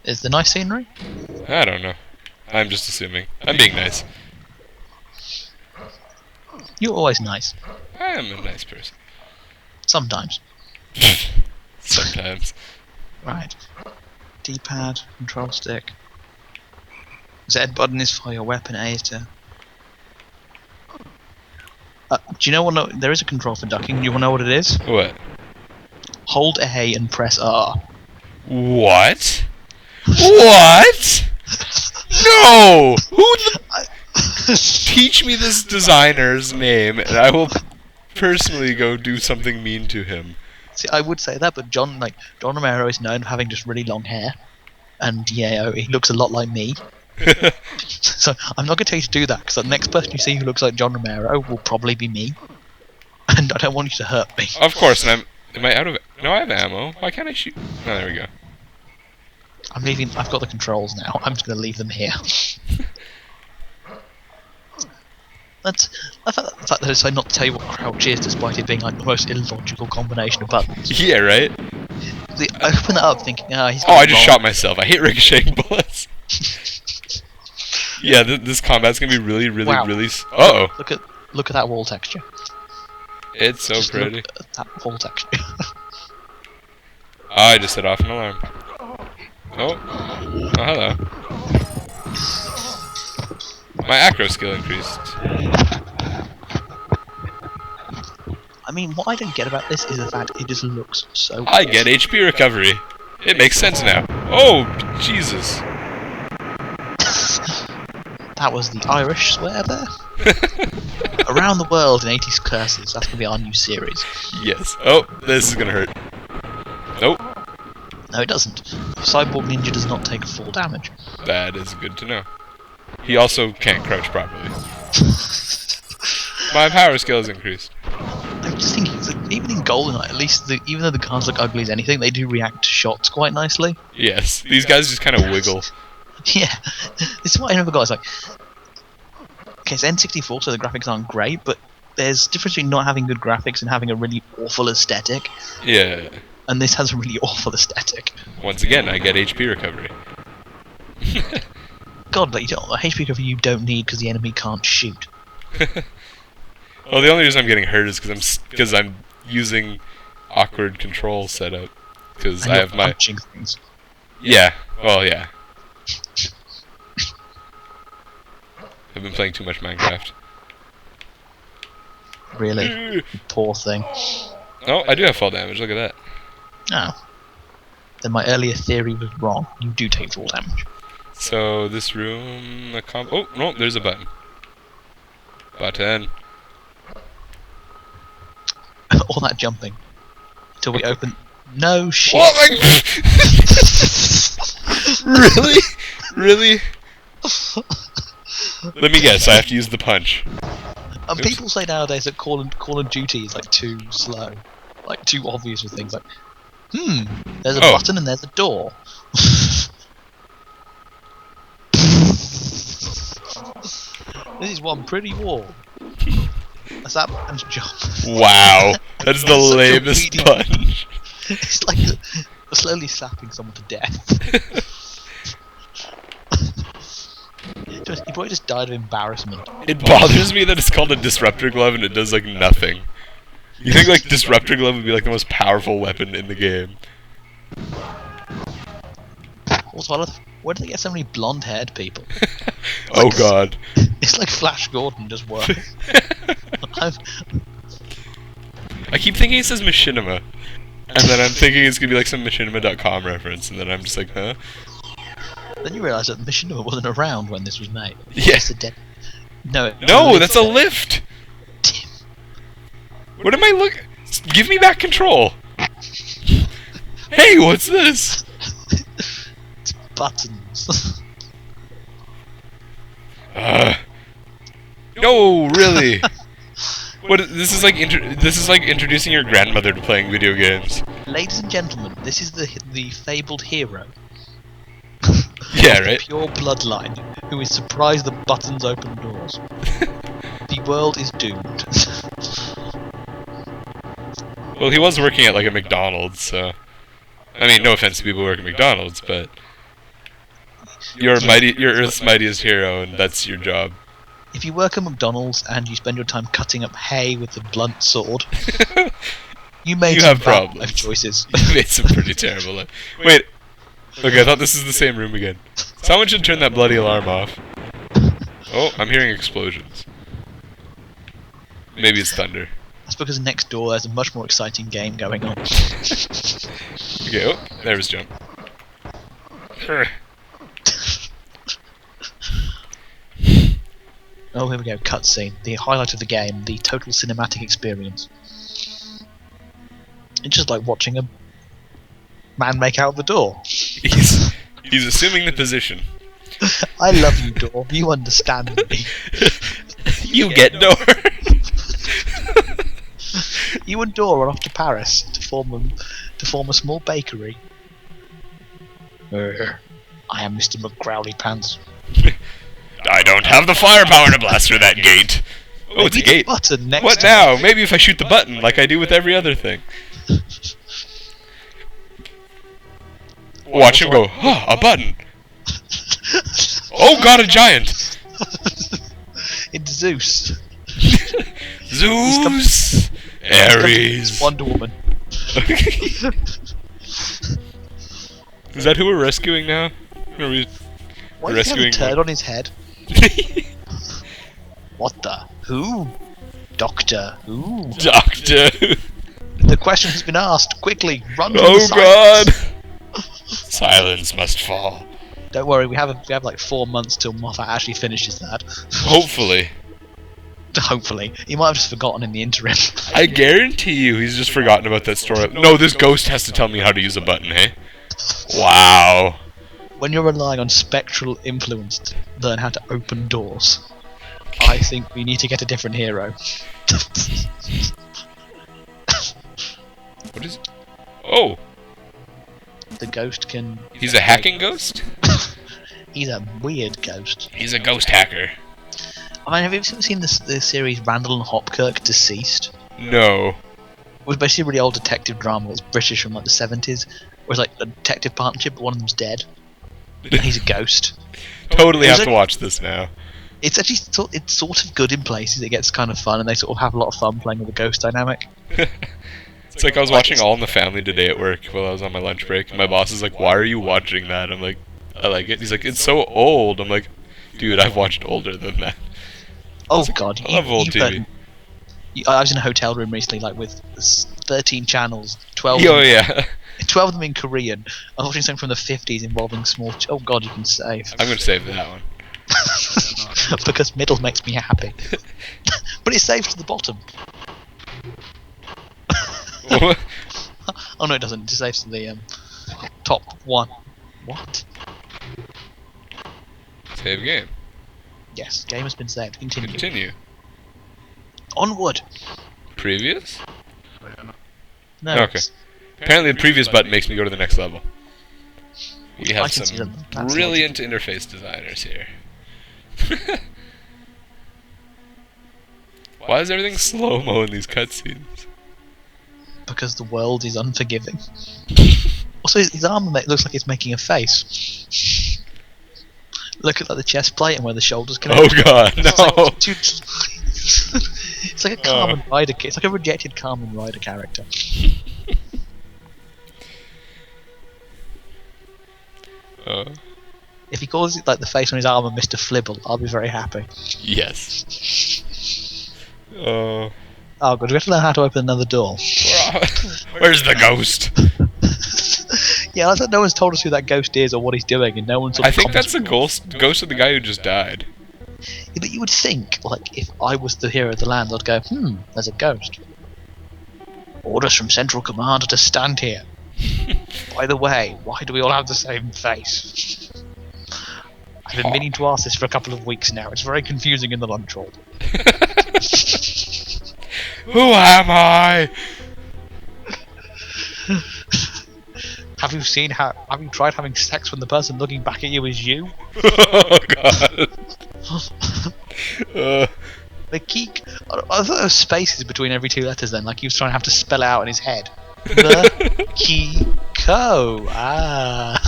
Is the nice scenery? I don't know. I'm just assuming. I'm being nice. You're always nice. I am a nice person. Sometimes. Sometimes. Right. D-pad, control stick. Z button is for your weapon, A is to... do you know what? No, there is a control for ducking. Do you want to know what it is? What? Hold A and press R. What? What? No! Who the... Teach me this designer's name, and I will personally go do something mean to him. See, I would say that, but John Romero is known for having just really long hair, and he looks a lot like me. So I'm not going to tell you to do that, because the next person you see who looks like John Romero will probably be me, and I don't want you to hurt me. Of course, and am I out of... No, I have ammo. Why can't I shoot? Oh, there we go. I'm leaving. I've got the controls now. I'm just going to leave them here. I fact that I decided not to tell you what crouch is, despite it being like the most illogical combination of buttons. Yeah, right? I open that up thinking, he's Oh, I just shot myself. I hate ricocheting bullets. Yeah, this combat's gonna be really, really, wow. really... Uh-oh. Look at that wall texture. It's so Just pretty. Look at that wall texture. I just set off an alarm. Oh, hello. My acro skill increased. I mean, what I don't get about this is the fact it just looks so... I get HP recovery. It makes sense now. Oh, Jesus. That was the Irish swear there. Around the world in 80s curses. That's going to be our new series. Yes. Oh, this is gonna hurt. Nope. No, it doesn't. Cyborg Ninja does not take full damage. That is good to know. He also can't crouch properly. My power skill is increased. I'm just thinking, even in GoldenEye, at least, even though the cars look ugly as anything, they do react to shots quite nicely. Yes, these guys just kind of wiggle. Yeah, this is what I never got. It's like, okay, it's N64, so the graphics aren't great, but there's a difference between not having good graphics and having a really awful aesthetic. Yeah. And this has a really awful aesthetic. Once again, I get HP recovery. God, but HP recovery you don't need because the enemy can't shoot. Well, the only reason I'm getting hurt is because I'm using awkward control setup. Because I have my... punching things. Yeah. Well, yeah. I've been playing too much Minecraft. Really? Poor thing. Oh, I do have fall damage. Look at that. Oh. Then my earlier theory was wrong. You do take full damage. So this room, oh no, there's a button. Button. All that jumping until we open. No shit. What? Really? Really? Let me guess. I have to use the punch. People say nowadays that Call of Duty is like too slow, like too obvious with things. Like, there's a button and there's a door. This is one pretty wall. That's that man's job. Wow, that's the lamest punch. It's like slowly slapping someone to death. He probably just died of embarrassment. It bothers me that it's called a disruptor glove and it does like nothing. You think like disruptor glove would be like the most powerful weapon in the game? Also, where do they get so many blonde-haired people? Oh god. It's like Flash Gordon just works. I keep thinking it says Machinima. And then I'm thinking it's gonna be like some Machinima.com reference, and then I'm just like, huh? Then you realise that Machinima wasn't around when this was made. Yes. Yeah. No, that's a lift! What am I looking... Give me back control! Hey, what's this? It's buttons. No, really? This is like introducing your grandmother to playing video games. Ladies and gentlemen, this is the fabled hero. Yeah, right. Pure bloodline, who is surprised that buttons open doors. The world is doomed. Well, he was working at like a McDonald's, so I mean, no offense to people who work at McDonald's, but You're Earth's mightiest hero, and that's your job. If you work at McDonald's and you spend your time cutting up hay with a blunt sword, you made some have bad problems. life choices. You made some pretty terrible life. Wait. Okay, I thought this is the same room again. Someone should turn that bloody alarm off. Oh, I'm hearing explosions. Maybe it's thunder. That's because next door there's a much more exciting game going on. Okay, oh, there was jump. Oh, here we go, cutscene. The highlight of the game, the total cinematic experience. It's just like watching a man make out the door. He's assuming the position. I love you, door. You understand me. You get door. You and Door are off to Paris to form a small bakery. I am Mr. McGrowly Pants. I don't have the firepower to blast through that gate. Oh, it's a gate. Button next What now? Maybe if I shoot the button, like I do with every other thing. Watch him go. Huh, a button. Oh God, a giant. It's Zeus. Zeus. Ares. Wonder Woman. Is that who we're rescuing now? Or are we Why does he have a rescuing? turd on his head? What the? Who? Doctor. Who? Doctor. The question has been asked. Quickly, run to the Oh silence. God. Silence must fall. Don't worry, we have like 4 months till Moffat actually finishes that. Hopefully. Hopefully. He might have just forgotten in the interim. I guarantee you he's just forgotten about that story. No, this ghost has to tell me how to use a button, hey? Wow. When you're relying on spectral influence to learn how to open doors, I think we need to get a different hero. What is it? Oh, The ghost can... he's a hacking ghost? He's a weird ghost. He's a ghost hacker. I mean, have you ever seen the series Randall and Hopkirk Deceased? No. It was basically a really old detective drama. It was British from like the 70s. It was like a detective partnership, but one of them's dead. And he's a ghost. Totally have It's to watch this now. It's actually it's sort of good in places. It gets kind of fun, and they sort of have a lot of fun playing with the ghost dynamic. It's like I was watching All in the Family today at work while I was on my lunch break. And my boss is like, "Why are you watching that?" I'm like, "I like it." He's like, "It's so old." I'm like, "Dude, I've watched older than that." Oh God, I love old TV. I was in a hotel room recently, like with 13 channels, 12. Oh yeah. 12 of them in Korean. I was watching something from the 50s involving small. Oh God, you can save. I'm gonna save that one. Because middle makes me happy. But it saves to the bottom. Oh no, it doesn't. It saves to the top one. What? Save game. Yes, game has been saved. Continue. Continue. Onward. Previous? No. Okay. it's- Apparently the previous button makes me go to the next level. We I have can see some them. That's brilliant interface designers here. Why is everything slow-mo in these cutscenes? Because the world is unforgiving. Also, his armor looks like it's making a face. Look at like the chest plate and where the shoulders connect. Oh God, It's no! like it's like a Carmen Rider. It's like a rejected Carmen Rider character. If he calls it like the face on his armor Mr. Flibble, I'll be very happy. Yes. Oh God, we have to learn how to open another door. Where's the ghost? Yeah, I thought no one's told us who that ghost is or what he's doing, and no one's. I think that's the ghost of the guy who just died. Yeah, but you would think, like, if I was the hero of the land, I'd go, there's a ghost. Orders from Central Command to stand here. By the way, why do we all have the same face? I've been meaning to ask this for a couple of weeks now. It's very confusing in the lunch hall. Who am I? Have you tried having sex when the person looking back at you is you? Oh God. The geek. I thought there were spaces between every two letters then, like he was trying to have to spell it out in his head. The Kiko. Ah.